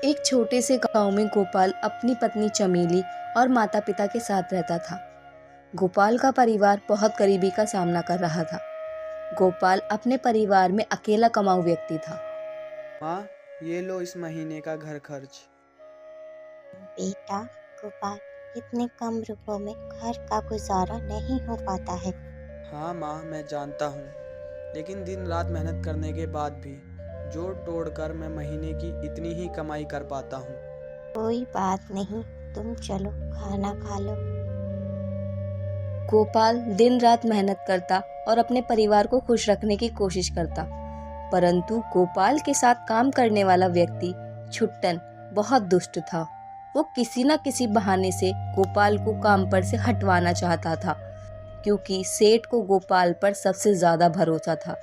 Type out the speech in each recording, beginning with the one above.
एक छोटे से गांव में गोपाल अपनी पत्नी चमेली और माता पिता के साथ रहता था। गोपाल का परिवार बहुत गरीबी का सामना कर रहा था। गोपाल अपने परिवार में अकेला कमाऊ व्यक्ति था। माँ, ये लो इस महीने का घर खर्च। बेटा गोपाल, इतने कम रुपयों में घर का गुजारा नहीं हो पाता है। हाँ माँ, मैं जानता हूँ, लेकिन दिन रात मेहनत करने के बाद भी जोड़ तोड़ कर मैं महीने की इतनी ही कमाई कर पाता हूँ। कोई बात नहीं, तुम चलो खाना खा लो। गोपाल दिन रात मेहनत करता और अपने परिवार को खुश रखने की कोशिश करता, परंतु गोपाल के साथ काम करने वाला व्यक्ति छुट्टन बहुत दुष्ट था। वो किसी न किसी बहाने से गोपाल को काम पर से हटवाना चाहता था, क्योंकि सेठ को गोपाल पर सबसे ज्यादा भरोसा था।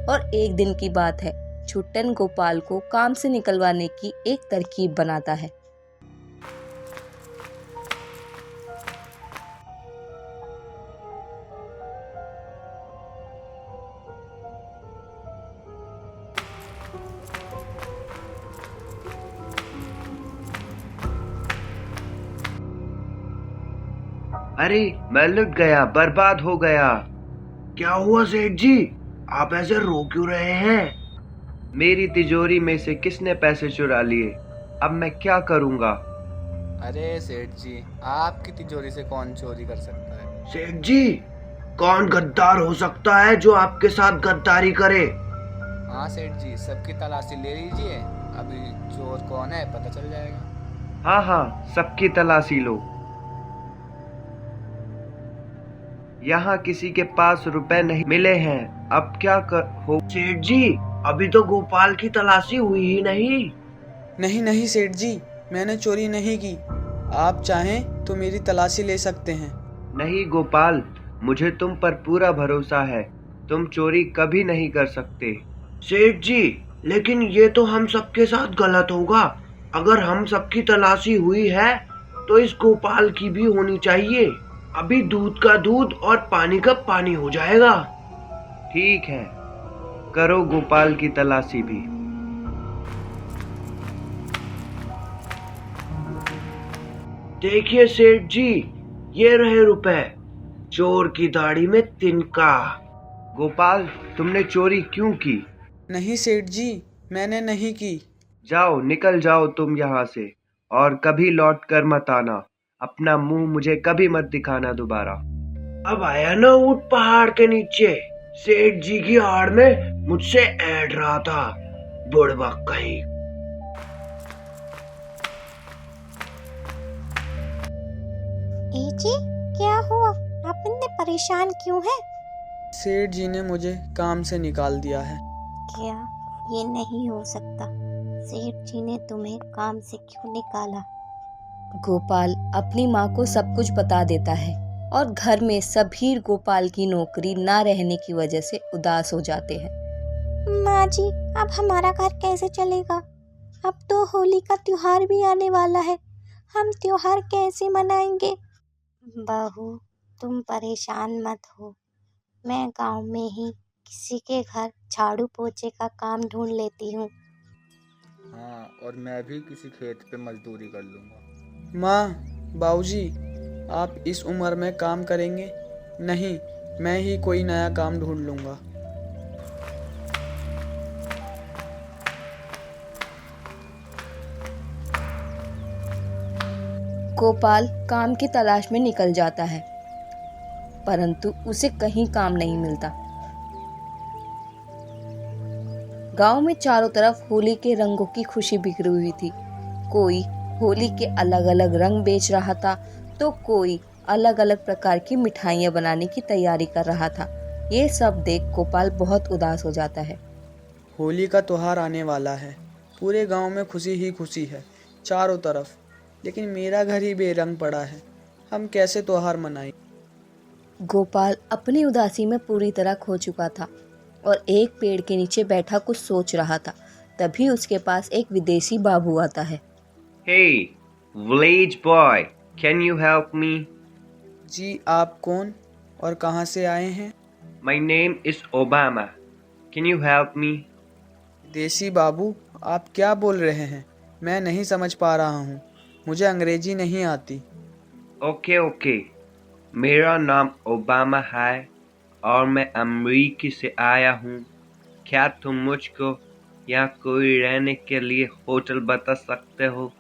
और एक दिन की बात है, छुट्टन गोपाल को काम से निकलवाने की एक तरकीब बनाता है। अरे मैं लुट गया, बर्बाद हो गया। क्या हुआ सेठ जी? आप ऐसे रो क्यों रहे हैं? मेरी तिजोरी में से किसने पैसे चुरा लिए? अब मैं क्या करूंगा? अरे सेठ जी, आपकी तिजोरी से कौन चोरी कर सकता है? सेठ जी, कौन गद्दार हो सकता है जो आपके साथ गद्दारी करे? हाँ सेठ जी, सबकी तलाशी ले लीजिए, अभी चोर कौन है पता चल जाएगा। हाँ हाँ, सबकी तलाशी लो। यहाँ किसी के पास रुपए नहीं मिले हैं, अब क्या हो? सेठ जी, अभी तो गोपाल की तलाशी हुई ही नहीं। नहीं नहीं सेठ जी, मैंने चोरी नहीं की। आप चाहें तो मेरी तलाशी ले सकते हैं। नहीं गोपाल, मुझे तुम पर पूरा भरोसा है। तुम चोरी कभी नहीं कर सकते। सेठ जी, लेकिन ये तो हम सबके साथ गलत होगा। अगर हम सबकी तलाशी हुई है तो इस गोपाल की भी होनी चाहिए। अभी दूध का दूध और पानी का पानी हो जाएगा। ठीक है, करो गोपाल की तलाशी भी। देखिए सेठ जी, ये रहे रुपए। चोर की दाढ़ी में तिनका। गोपाल, तुमने चोरी क्यों की? नहीं सेठ जी, मैंने नहीं की। जाओ, निकल जाओ तुम यहाँ से, और कभी लौट कर मत आना। अपना मुंह मुझे कभी मत दिखाना दोबारा। अब आया ना ऊंट पहाड़ के नीचे। सेठ जी की आड़ में मुझसे ऐड रहा था, बुड़बक कहीं। ए जी, क्या हुआ? आप इतने परेशान क्यों हैं? सेठ जी ने मुझे काम से निकाल दिया है। क्या? ये नहीं हो सकता। सेठ जी ने तुम्हें काम से क्यों निकाला? गोपाल अपनी माँ को सब कुछ बता देता है और घर में सभी गोपाल की नौकरी ना रहने की वजह से उदास हो जाते हैं। माँ जी, अब हमारा घर कैसे चलेगा? अब तो होली का त्योहार भी आने वाला है। हम त्योहार कैसे मनाएंगे? बहू, तुम परेशान मत हो। मैं गांव में ही किसी के घर झाड़ू पोछे का काम ढूंढ लेती हूँ। हाँ, और मैं भी किसी खेत पे मजदूरी कर लूँगा। माँ, बाबूजी, आप इस उम्र में काम करेंगे? नहीं, मैं ही कोई नया काम ढूंढ लूँगा। गोपाल काम की तलाश में निकल जाता है, परंतु उसे कहीं काम नहीं मिलता। गांव में चारों तरफ होली के रंगों की खुशी बिखरी हुई थी। कोई होली के अलग अलग रंग बेच रहा था, तो कोई अलग अलग प्रकार की मिठाइयाँ बनाने की तैयारी कर रहा था। ये सब देख गोपाल बहुत उदास हो जाता है। होली का त्योहार आने वाला है। पूरे गांव में खुशी ही खुशी है, चारों तरफ। लेकिन मेरा घर ही बेरंग पड़ा है। हम कैसे त्योहार मनाएं? गोपाल अपनी उदासी में पूरी तरह खो चुका था और एक पेड़ के नीचे बैठा कुछ सोच रहा था। तभी उसके पास एक विदेशी बाबू आता है। Hey, village boy, can you help me? जी, आप कौन और कहाँ से आए हैं? My name is Obama. Can you help me? देसी बाबू, आप क्या बोल रहे हैं? मैं नहीं समझ पा रहा हूँ। मुझे अंग्रेजी नहीं आती। ओके ओके, मेरा नाम ओबामा है और मैं अमेरिका से आया हूँ। क्या तुम मुझको यहाँ कोई रहने के लिए होटल बता सकते हो?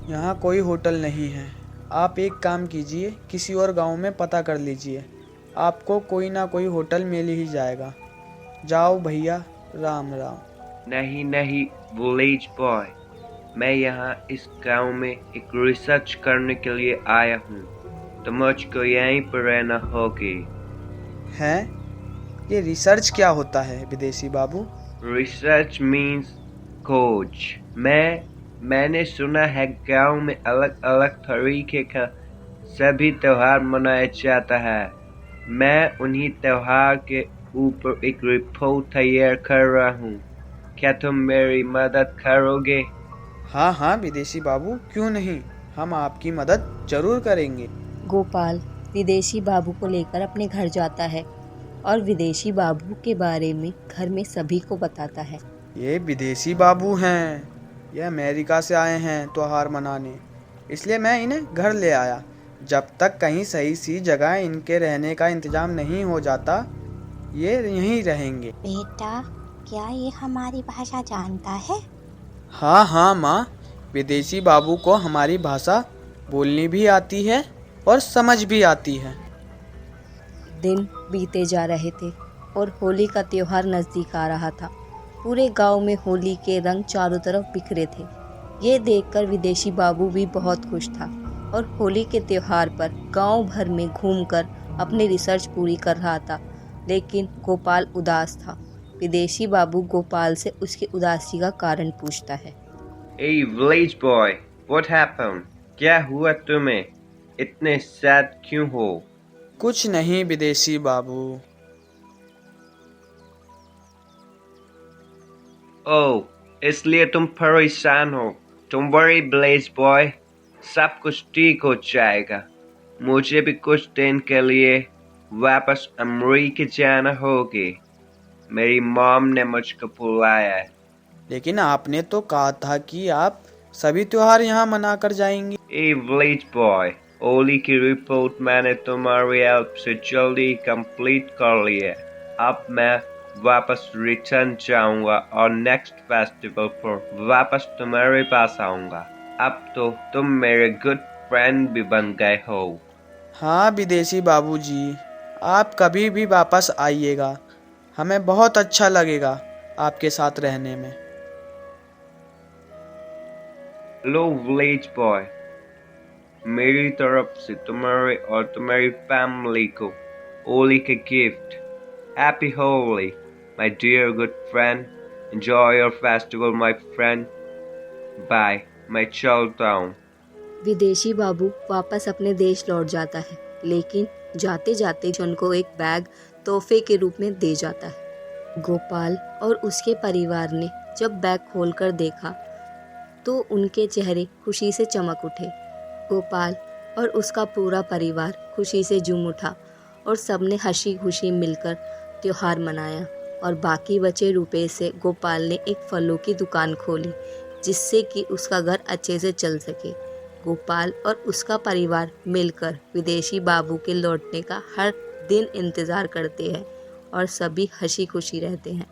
यहाँ कोई होटल नहीं है। आप एक काम कीजिए, किसी और गांव में पता कर लीजिए। आपको कोई ना कोई होटल मिल ही जाएगा। जाओ भैया, राम राम। नहीं नहीं विलेज बॉय, मैं यहाँ इस गांव में एक रिसर्च करने के लिए आया हूँ, तो मुझको यहीं पर रहना होगी। हैं? ये रिसर्च क्या होता है विदेशी बाबू? रिसर्च मीन्स खोज। मैंने सुना है गांव में अलग अलग तरीके का सभी त्योहार मनाया जाता है। मैं उन्हीं त्योहार के ऊपर एक रिपोर्ट तैयार कर रहा हूँ। क्या तुम मेरी मदद करोगे? हाँ हाँ विदेशी बाबू, क्यों नहीं, हम आपकी मदद जरूर करेंगे। गोपाल विदेशी बाबू को लेकर अपने घर जाता है और विदेशी बाबू के बारे में घर में सभी को बताता है। ये विदेशी बाबू हैं, ये अमेरिका से आए हैं त्योहार मनाने, इसलिए मैं इन्हें घर ले आया। जब तक कहीं सही सी जगह इनके रहने का इंतजाम नहीं हो जाता, ये यहीं रहेंगे। बेटा, क्या ये हमारी भाषा जानता है? हाँ हाँ माँ, विदेशी बाबू को हमारी भाषा बोलनी भी आती है और समझ भी आती है। दिन बीते जा रहे थे और होली का त्योहार नज़दीक आ रहा था। पूरे गांव में होली के रंग चारों तरफ बिखरे थे। ये देखकर विदेशी बाबू भी बहुत खुश था और होली के त्योहार पर गांव भर में घूमकर अपनी रिसर्च पूरी कर रहा था। लेकिन गोपाल उदास था। विदेशी बाबू गोपाल से उसकी उदासी का कारण पूछता है। Hey village boy, what happened? क्या हुआ तुम्हें? इतने सैड क्यों हो? कुछ नहीं विदेशी बाबू। ओह, इसलिए तुम परेशान हो। Don't worry village boy, सब कुछ ठीक हो जाएगा। मुझे भी कुछ दिन के लिए वापस अमेरिका जाना होगी। मेरी मॉम ने मुझको बुलाया है। लेकिन आपने तो कहा था कि आप सभी त्योहार यहाँ मना कर जाएंगे। Hey village boy, होली की रिपोर्ट मैंने तुम्हारी हेल्प से जल्दी कंप्लीट कर ली है। अब मैं वापस रिटर्न जाऊंगा और नेक्स्ट फेस्टिवल पर वापस तुम्हारे पास आऊंगा। अब तो तुम मेरे गुड फ्रेंड भी बन गए हो। हाँ विदेशी बाबूजी, आप कभी भी वापस आइएगा, हमें बहुत अच्छा लगेगा आपके साथ रहने में। हेलो विलेज बॉय, मेरी तरफ से तुम्हारे और तुम्हारी फैमिली को होली के gift. Happy Holi my dear good friend, enjoy your festival my friend. Bye, मैं चलता हूँ। विदेशी बाबू वापस अपने देश लौट जाता है, लेकिन जाते जाते उनको एक बैग तोहफे के रूप में दे जाता है। गोपाल और उसके परिवार ने जब बैग खोलकर देखा तो उनके चेहरे खुशी से चमक उठे। गोपाल और उसका पूरा परिवार खुशी से झूम उठा और सबने हंसी खुशी मिलकर त्योहार मनाया और बाकी बचे रुपए से गोपाल ने एक फलों की दुकान खोली, जिससे कि उसका घर अच्छे से चल सके। गोपाल और उसका परिवार मिलकर विदेशी बाबू के लौटने का हर दिन इंतज़ार करते हैं और सभी हंसी खुशी रहते हैं।